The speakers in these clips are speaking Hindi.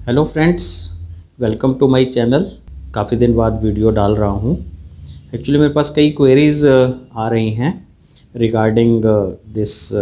Hello friends, welcome to my channel. काफ़ी दिन बाद वीडियो डाल रहा हूँ। एक्चुअली मेरे पास कई क्वेरीज़ आ रही हैं regarding this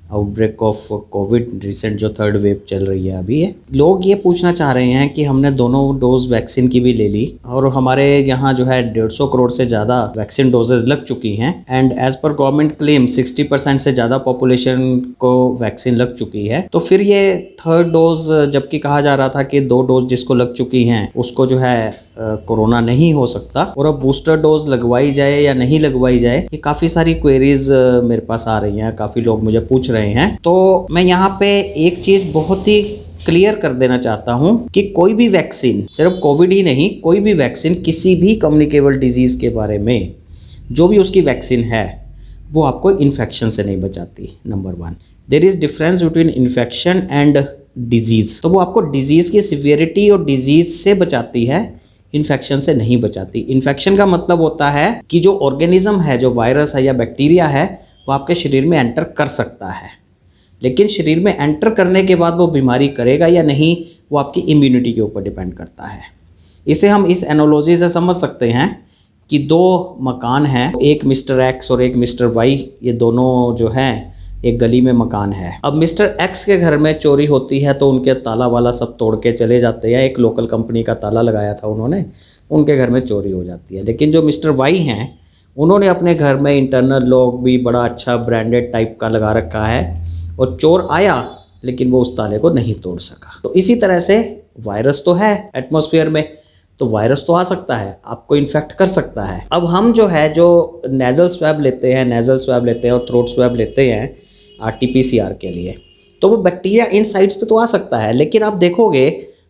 outbreak of Covid. Recent जो थर्ड वेव चल रही है अभी, लोग ये पूछना चाह रहे हैं कि हमने दोनों डोज वैक्सीन की भी ले ली और हमारे यहाँ जो है 150 करोड़ से ज़्यादा वैक्सीन डोजेज लग चुकी हैं and as per government claim 60% से ज़्यादा पॉपुलेशन को वैक्सीन लग चुकी है। तो फिर ये थर्ड डोज, जबकि कहा जा रहा था कि 2 डोज जिसको लग चुकी हैं उसको जो है कोरोना नहीं हो सकता, और अब बूस्टर डोज लगवाई जाए या नहीं लगवाई जाए, ये काफ़ी सारी क्वेरीज मेरे पास आ रही हैं। काफ़ी लोग मुझे पूछ रहे हैं। तो मैं यहाँ पे एक चीज़ बहुत ही क्लियर कर देना चाहता हूँ कि कोई भी वैक्सीन, सिर्फ कोविड ही नहीं, कोई भी वैक्सीन किसी भी कम्युनिकेबल डिजीज़ के बारे में जो भी उसकी वैक्सीन है वो आपको इन्फेक्शन से नहीं बचाती। Number 1, there is difference between infection and disease. तो वो आपको डिजीज़ की सिवियरिटी और डिजीज़ से बचाती है, इन्फेक्शन से नहीं बचाती। इन्फेक्शन का मतलब होता है कि जो ऑर्गेनिज्म है, जो वायरस है या बैक्टीरिया है, वो आपके शरीर में एंटर कर सकता है, लेकिन शरीर में एंटर करने के बाद वो बीमारी करेगा या नहीं, वो आपकी इम्यूनिटी के ऊपर डिपेंड करता है। इसे हम इस एनालॉजी से समझ सकते हैं कि 2 मकान हैं, एक मिस्टर एक्स और एक मिस्टर वाई। ये दोनों जो हैं एक गली में मकान है। अब मिस्टर एक्स के घर में चोरी होती है तो उनके ताला वाला सब तोड़ के चले जाते हैं। एक लोकल कंपनी का ताला लगाया था उन्होंने, उनके घर में चोरी हो जाती है। लेकिन जो मिस्टर वाई हैं, उन्होंने अपने घर में इंटरनल लॉक भी बड़ा अच्छा ब्रांडेड टाइप का लगा रखा है और चोर आया लेकिन वो उस ताले को नहीं तोड़ सका। तो इसी तरह से वायरस तो है एटमॉस्फेयर में, तो वायरस तो आ सकता है, आपको इन्फेक्ट कर सकता है। अब हम जो है जो नेज़ल स्वैब लेते हैं और थ्रोट स्वैब लेते हैं RT-PCR के लिए, तो वो बैक्टीरिया इन साइट्स पे तो आ सकता है। लेकिन आप देखोगे,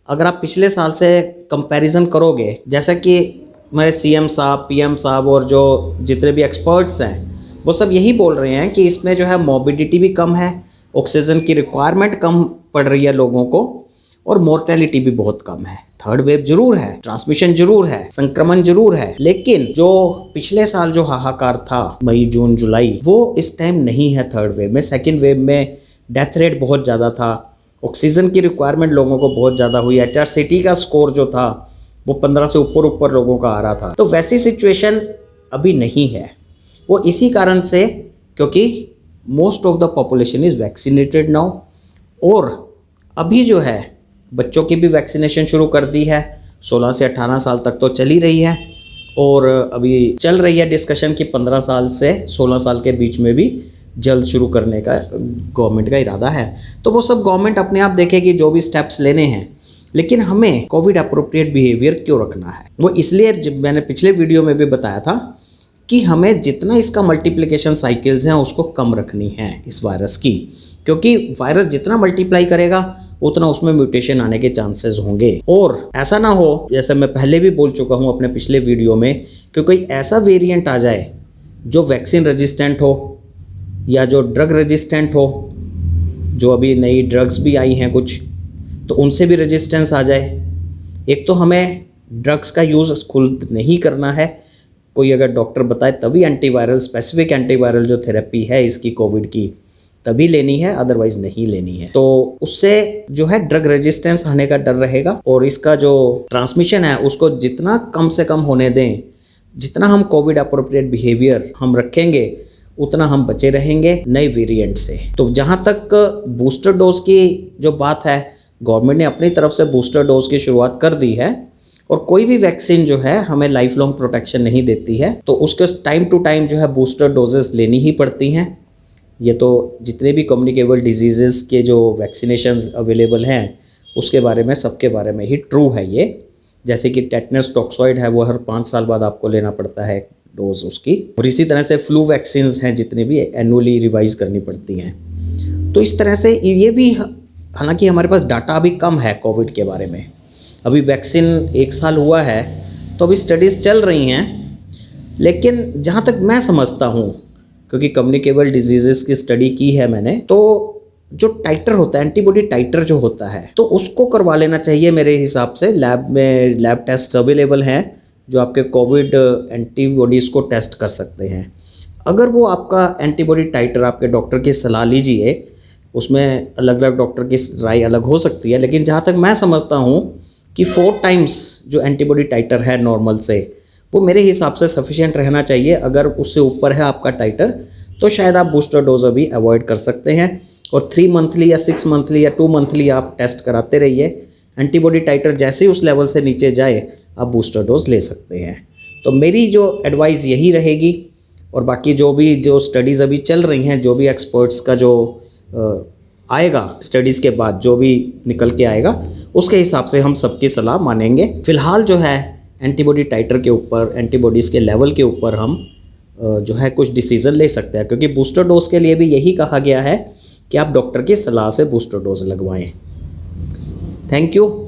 अगर आप पिछले साल से कंपैरिजन करोगे, जैसा कि हमारे CM साहब, PM साहब और जो जितने भी एक्सपर्ट्स हैं वो सब यही बोल रहे हैं कि इसमें जो है मोर्बिडिटी भी कम है, ऑक्सीजन की रिक्वायरमेंट कम पड़ रही है लोगों को, और मोर्टेलिटी भी बहुत कम है। थर्ड वेव जरूर है, ट्रांसमिशन जरूर है, संक्रमण जरूर है, लेकिन जो पिछले साल जो हाहाकार था मई जून जुलाई, वो इस टाइम नहीं है थर्ड वेव में। सेकेंड वेव में डेथ रेट बहुत ज़्यादा था, ऑक्सीजन की रिक्वायरमेंट लोगों को बहुत ज़्यादा हुई, HRCT का स्कोर जो था वो 15 से ऊपर लोगों का आ रहा था। तो वैसी सिचुएशन अभी नहीं है। वो इसी कारण से, क्योंकि most of the population is vaccinated now, और अभी जो है बच्चों की भी वैक्सीनेशन शुरू कर दी है। 16 से 18 साल तक तो चली रही है, और अभी चल रही है डिस्कशन कि 15 साल से 16 साल के बीच में भी जल्द शुरू करने का गवर्नमेंट का इरादा है। तो वो सब गवर्नमेंट अपने आप देखेगी जो भी स्टेप्स लेने हैं। लेकिन हमें कोविड अप्रोप्रिएट बिहेवियर क्यों रखना है, वो इसलिए, जब मैंने पिछले वीडियो में भी बताया था कि हमें जितना इसका मल्टीप्लिकेशन साइकिल्स हैं उसको कम रखनी है इस वायरस की, क्योंकि वायरस जितना मल्टीप्लाई करेगा उतना उसमें म्यूटेशन आने के चांसेस होंगे। और ऐसा ना हो, जैसे मैं पहले भी बोल चुका हूँ अपने पिछले वीडियो में, कि कोई ऐसा वेरिएंट आ जाए जो वैक्सीन रेजिस्टेंट हो या जो ड्रग रेजिस्टेंट हो, जो अभी नई ड्रग्स भी आई हैं कुछ, तो उनसे भी रेजिस्टेंस आ जाए। एक तो हमें ड्रग्स का यूज़ खुद नहीं करना है, कोई अगर डॉक्टर बताए तभी एंटीवायरल, स्पेसिफिक एंटीवायरल जो थेरेपी है इसकी कोविड की, तभी लेनी है, अदरवाइज नहीं लेनी है। तो उससे जो है ड्रग रेजिस्टेंस आने का डर रहेगा, और इसका जो ट्रांसमिशन है उसको जितना कम से कम होने दें, जितना हम कोविड अप्रोप्रिएट बिहेवियर हम रखेंगे, उतना हम बचे रहेंगे नए वेरिएंट से। तो जहाँ तक बूस्टर डोज की जो बात है, गवर्नमेंट ने अपनी तरफ से बूस्टर डोज की शुरुआत कर दी है, और कोई भी वैक्सीन जो है हमें लाइफ लॉन्ग प्रोटेक्शन नहीं देती है, तो उसके टाइम टू टाइम जो है बूस्टर डोजेस लेनी ही पड़ती हैं। ये तो जितने भी कम्युनिकेबल डिजीज़ के जो वैक्सीनेशंस अवेलेबल हैं उसके बारे में, सबके बारे में ही ट्रू है ये। जैसे कि टेटनस टॉक्सॉइड है, वो हर 5 साल बाद आपको लेना पड़ता है डोज उसकी, और इसी तरह से फ्लू वैक्सीन्स हैं जितनी भी, एनुअली रिवाइज करनी पड़ती हैं। तो इस तरह से ये भी, हालांकि हमारे पास डाटा अभी कम है कोविड के बारे में, अभी वैक्सीन 1 साल हुआ है, तो अभी स्टडीज़ चल रही हैं। लेकिन जहाँ तक मैं समझता हूँ, क्योंकि कम्युनिकेबल डिजीज़ की स्टडी की है मैंने, तो जो टाइटर होता है, एंटीबॉडी टाइटर जो होता है, तो उसको करवा लेना चाहिए मेरे हिसाब से। लैब में लैब टेस्ट अवेलेबल हैं जो आपके कोविड एंटीबॉडीज़ को टेस्ट कर सकते हैं। अगर वो आपका एंटीबॉडी टाइटर, आपके डॉक्टर की सलाह लीजिए, उसमें अलग अलग डॉक्टर की राय अलग हो सकती है, लेकिन जहाँ तक मैं समझता हूँ कि 4 टाइम्स जो एंटीबॉडी टाइटर है नॉर्मल से, वो मेरे हिसाब से सफिशिएंट रहना चाहिए। अगर उससे ऊपर है आपका टाइटर तो शायद आप बूस्टर डोज अभी अवॉइड कर सकते हैं, और 3 मंथली या 6 मंथली या 2 मंथली आप टेस्ट कराते रहिए। एंटीबॉडी टाइटर जैसे ही उस लेवल से नीचे जाए आप बूस्टर डोज ले सकते हैं। तो मेरी जो एडवाइस यही रहेगी, और बाकी जो स्टडीज़ अभी चल रही हैं, जो भी एक्सपर्ट्स का जो आएगा स्टडीज़ के बाद जो भी निकल के आएगा, उसके हिसाब से हम सबकी सलाह मानेंगे। फ़िलहाल जो है एंटीबॉडी टाइटर के ऊपर, एंटीबॉडीज़ के लेवल के ऊपर हम जो है कुछ डिसीज़न ले सकते हैं, क्योंकि बूस्टर डोज के लिए भी यही कहा गया है कि आप डॉक्टर की सलाह से बूस्टर डोज लगवाएं। Thank you.